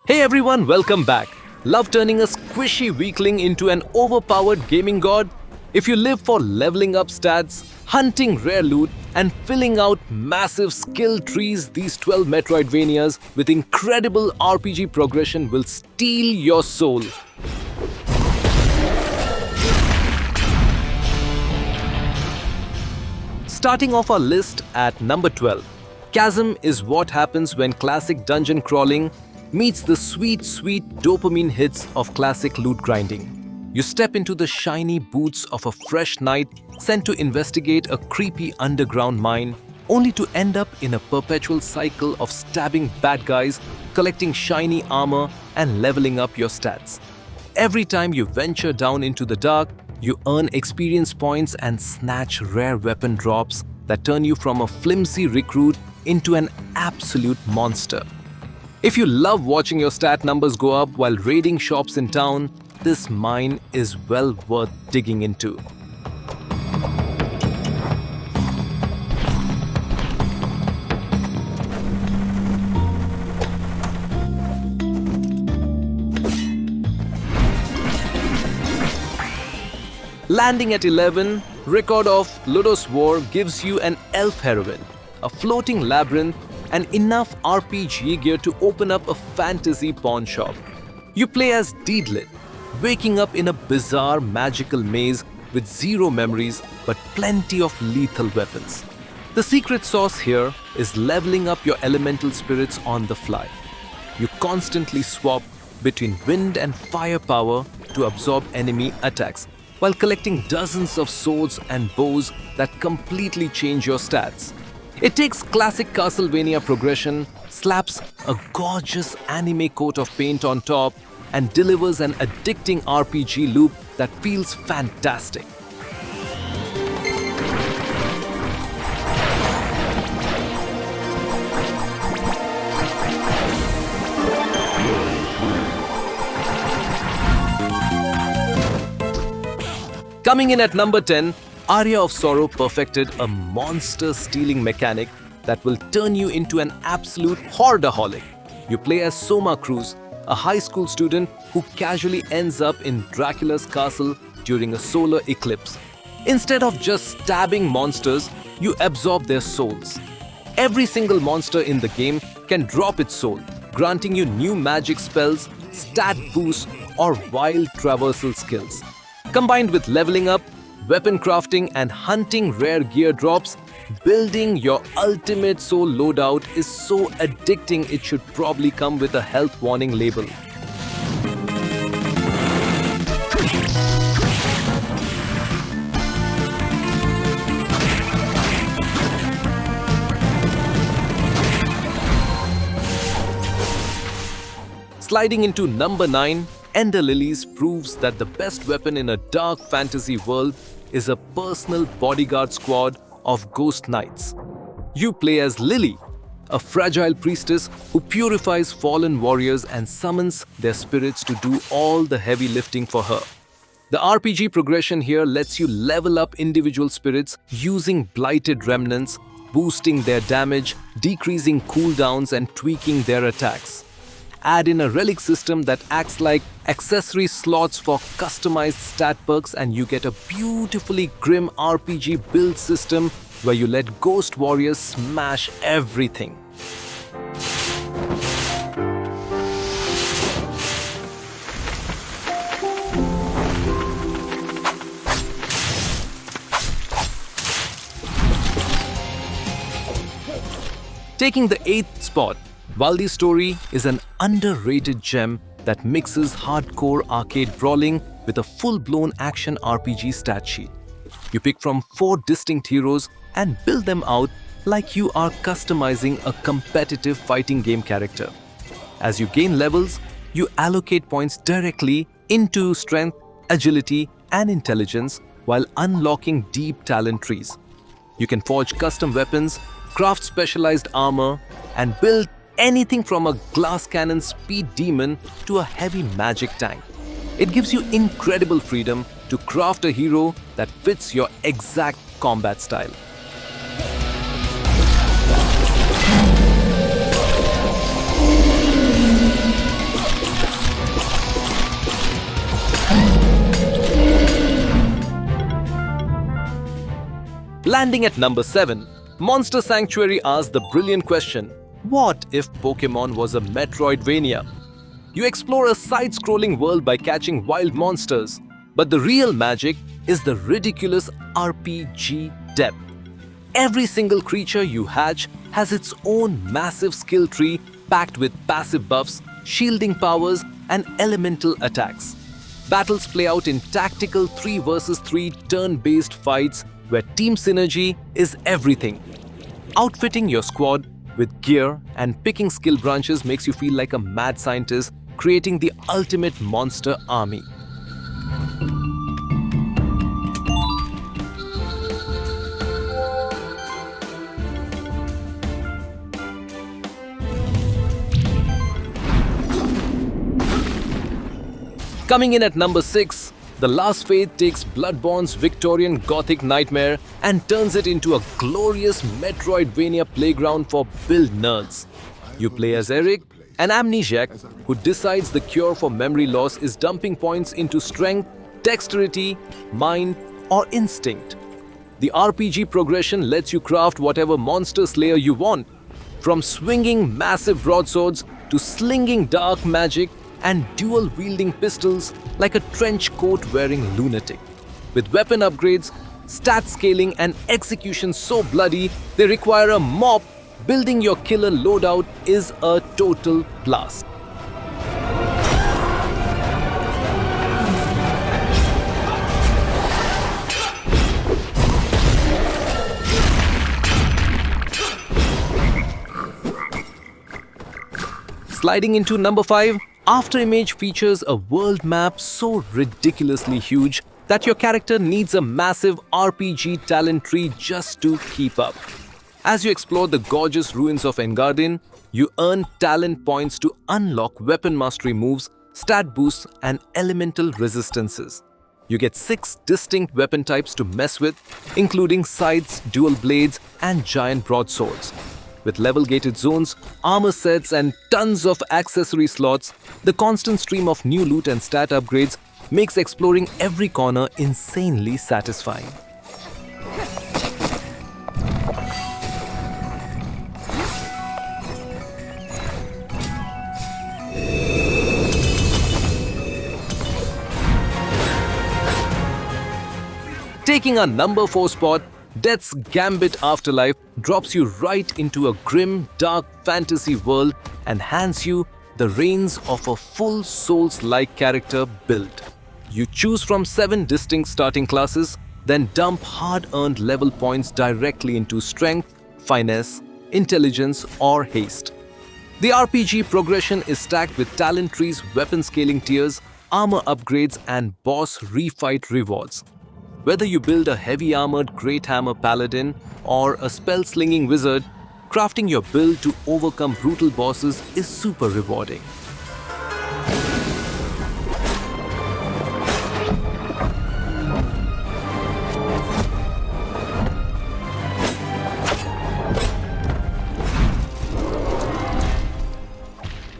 Hey everyone, welcome back. Love turning a squishy weakling into an overpowered gaming god? If you live for leveling up stats, hunting rare loot, and filling out massive skill trees, these 12 Metroidvanias with incredible RPG progression will steal your soul. Starting off our list at number 12, Chasm is what happens when classic dungeon crawling meets the sweet dopamine hits of classic loot grinding. You step into the shiny boots of a fresh knight sent to investigate a creepy underground mine, only to end up in a perpetual cycle of stabbing bad guys, collecting shiny armor, and leveling up your stats. Every time you venture down into the dark, you earn experience points and snatch rare weapon drops that turn you from a flimsy recruit into an absolute monster. If you love watching your stat numbers go up while raiding shops in town, this mine is well worth digging into. Landing at 11, Record of Lodoss War gives you an elf heroine, a floating labyrinth, and enough RPG gear to open up a fantasy pawn shop. You play as Deedlit, waking up in a bizarre magical maze with zero memories but plenty of lethal weapons. The secret sauce here is leveling up your elemental spirits on the fly. You constantly swap between wind and fire power to absorb enemy attacks, while collecting dozens of swords and bows that completely change your stats. It takes classic Castlevania progression, slaps a gorgeous anime coat of paint on top, and delivers an addicting RPG loop that feels fantastic. Coming in at number 10, Aria of Sorrow perfected a monster-stealing mechanic that will turn you into an absolute hoardaholic. You play as Soma Cruz, a high school student who casually ends up in Dracula's castle during a solar eclipse. Instead of just stabbing monsters, you absorb their souls. Every single monster in the game can drop its soul, granting you new magic spells, stat boosts, or wild traversal skills. Combined with leveling up, weapon crafting, and hunting rare gear drops, building your ultimate soul loadout is so addicting it should probably come with a health warning label. Sliding into number 9, Ender Lilies proves that the best weapon in a dark fantasy world is a personal bodyguard squad of ghost knights. You play as Lily, a fragile priestess who purifies fallen warriors and summons their spirits to do all the heavy lifting for her. The RPG progression here lets you level up individual spirits using blighted remnants, boosting their damage, decreasing cooldowns, and tweaking their attacks. Add in a relic system that acts like accessory slots for customized stat perks, and you get a beautifully grim RPG build system where you let ghost warriors smash everything. Taking the 8th spot, Valdis' story is an underrated gem that mixes hardcore arcade brawling with a full-blown action RPG stat sheet. You pick from 4 distinct heroes and build them out like you are customizing a competitive fighting game character. As you gain levels, you allocate points directly into strength, agility, and intelligence while unlocking deep talent trees. You can forge custom weapons, craft specialized armor, and build anything from a glass cannon speed demon to a heavy magic tank. It gives you incredible freedom to craft a hero that fits your exact combat style. Landing at number 7, Monster Sanctuary asks the brilliant question, what if Pokemon was a Metroidvania? You explore a side-scrolling world by catching wild monsters, but the real magic is the ridiculous RPG depth. Every single creature you hatch has its own massive skill tree packed with passive buffs, shielding powers, and elemental attacks. Battles play out in tactical 3 versus 3 turn-based fights where team synergy is everything. Outfitting your squad with gear and picking skill branches makes you feel like a mad scientist creating the ultimate monster army. Coming in at number 6, The Last Faith takes Bloodborne's Victorian Gothic nightmare and turns it into a glorious Metroidvania playground for build nerds. You play as Eric, an amnesiac who decides the cure for memory loss is dumping points into strength, dexterity, mind, or instinct. The RPG progression lets you craft whatever monster slayer you want, from swinging massive broadswords to slinging dark magic and dual-wielding pistols like a trench coat-wearing lunatic. With weapon upgrades, stat scaling, and execution so bloody they require a mop, building your killer loadout is a total blast. Sliding into number 5, Afterimage features a world map so ridiculously huge that your character needs a massive RPG talent tree just to keep up. As you explore the gorgeous ruins of Engadin, you earn talent points to unlock weapon mastery moves, stat boosts, and elemental resistances. You get 6 distinct weapon types to mess with, including scythes, dual blades, and giant broadswords. With level-gated zones, armor sets, and tons of accessory slots, the constant stream of new loot and stat upgrades makes exploring every corner insanely satisfying. Taking a number 4 spot, Death's Gambit Afterlife drops you right into a grim, dark fantasy world and hands you the reins of a full Souls-like character build. You choose from 7 distinct starting classes, then dump hard-earned level points directly into strength, finesse, intelligence, or haste. The RPG progression is stacked with talent trees, weapon scaling tiers, armor upgrades, and boss refight rewards. Whether you build a heavy-armored Great Hammer Paladin or a spell-slinging wizard, crafting your build to overcome brutal bosses is super rewarding.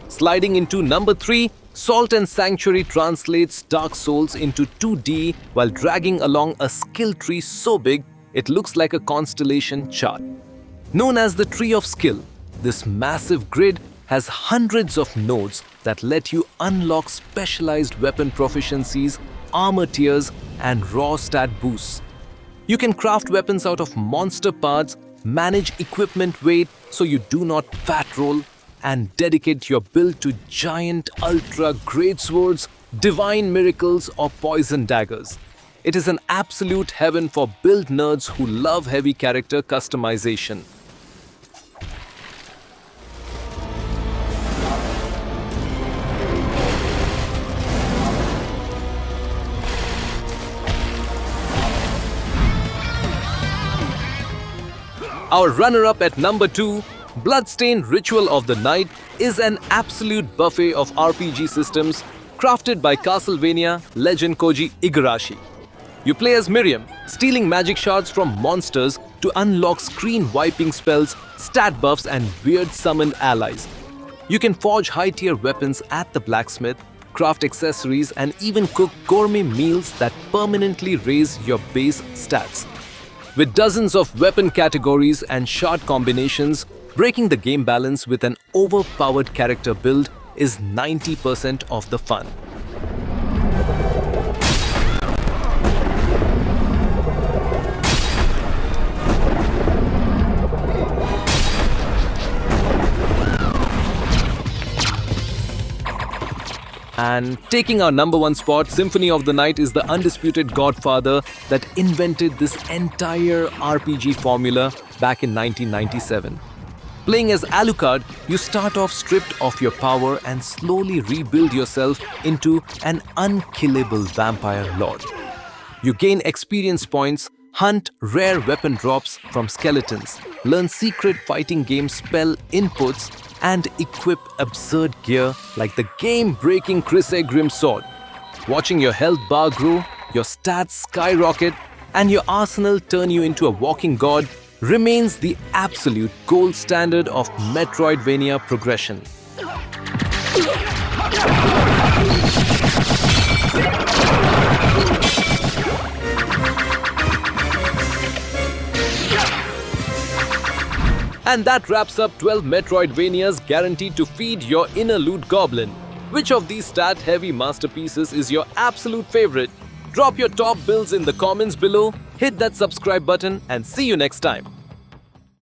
Sliding into number 3, Salt and Sanctuary translates Dark Souls into 2D while dragging along a skill tree so big it looks like a constellation chart. Known as the Tree of Skill, this massive grid has hundreds of nodes that let you unlock specialized weapon proficiencies, armor tiers, and raw stat boosts. You can craft weapons out of monster parts, manage equipment weight so you do not fat roll, and dedicate your build to giant ultra great swords, divine miracles, or poison daggers. It is an absolute heaven for build nerds who love heavy character customization. Our runner-up at number 2, Bloodstained Ritual of the Night, is an absolute buffet of RPG systems crafted by Castlevania legend Koji Igarashi. You play as Miriam, stealing magic shards from monsters to unlock screen-wiping spells, stat buffs, and weird summoned allies. You can forge high-tier weapons at the blacksmith, craft accessories, and even cook gourmet meals that permanently raise your base stats. With dozens of weapon categories and shot combinations, breaking the game balance with an overpowered character build is 90% of the fun. And taking our number one spot, Symphony of the Night is the undisputed godfather that invented this entire RPG formula back in 1997. Playing as Alucard, you start off stripped of your power and slowly rebuild yourself into an unkillable vampire lord. You gain experience points, hunt rare weapon drops from skeletons, learn secret fighting game spell inputs, and equip absurd gear like the game-breaking Chrysaegrim sword. Watching your health bar grow, your stats skyrocket, and your arsenal turn you into a walking god remains the absolute gold standard of Metroidvania progression. And that wraps up 12 Metroidvanias guaranteed to feed your inner loot goblin. Which of these stat-heavy masterpieces is your absolute favorite? Drop your top builds in the comments below, hit that subscribe button, and see you next time.